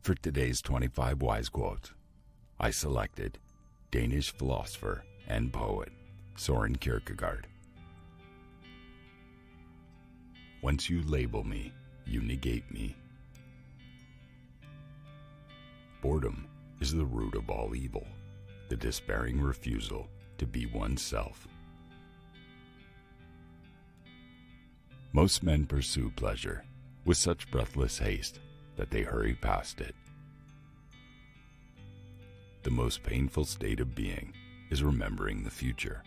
For today's 25 wise quotes, I selected Danish philosopher and poet Soren KIERKEGAARD. Once you label me, you negate me. Boredom is the root of all evil, the despairing refusal to be oneself. Most men pursue pleasure with such breathless haste that they hurry past it. The most painful state of being is remembering the future,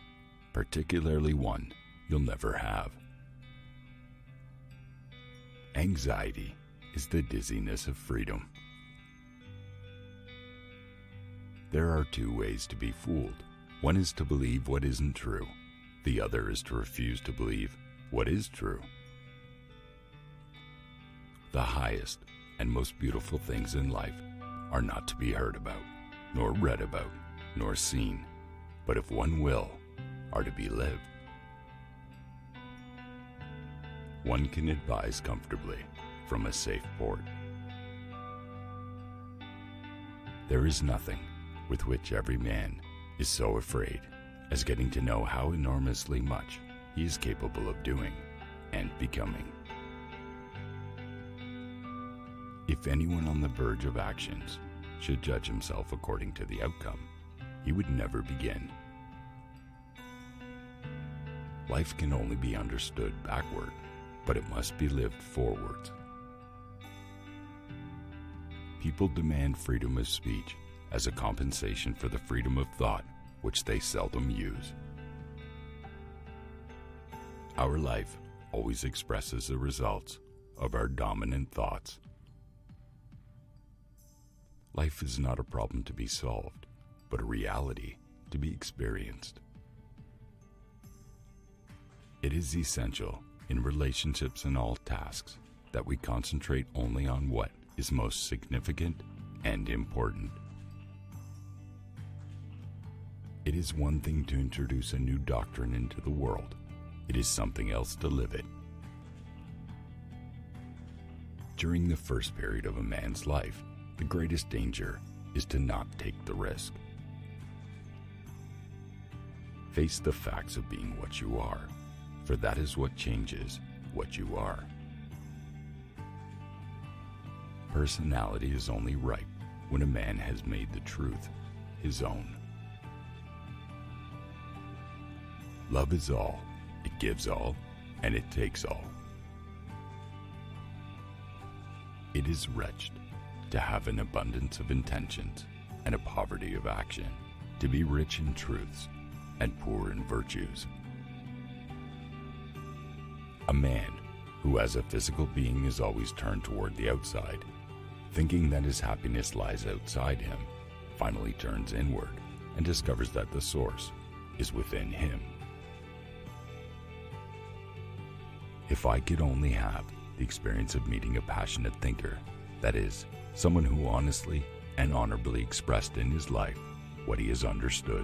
particularly one you'll never have. Anxiety is the dizziness of freedom. There are two ways to be fooled. One is to believe what isn't true. The other is to refuse to believe what is true. The highest and most beautiful things in life are not to be heard about, nor read about, nor seen, but if one will, are to be lived. One can advise comfortably from a safe port. There is nothing with which every man is so afraid as getting to know how enormously much he is capable of doing and becoming. If anyone on the verge of actions should judge himself according to the outcome, he would never begin. Life can only be understood backward, but it must be lived forwards. People demand freedom of speech as a compensation for the freedom of thought, which they seldom use. Our life always expresses the results of our dominant thoughts. Life is not a problem to be solved, but a reality to be experienced. It is essential in relationships and all tasks that we concentrate only on what is most significant and important. It is one thing to introduce a new doctrine into the world. It is something else to live it. During the first period of a man's life, the greatest danger is to not take the risk. Face the facts of being what you are, for that is what changes what you are. Personality is only ripe when a man has made the truth his own. Love is all, it gives all, and it takes all. It is wretched to have an abundance of intentions and a poverty of action, to be rich in truths and poor in virtues. A man who as a physical being is always turned toward the outside, thinking that his happiness lies outside him, finally turns inward and discovers that the source is within him. If I could only have the experience of meeting a passionate thinker, that is, someone who honestly and honorably expressed in his life what he has understood.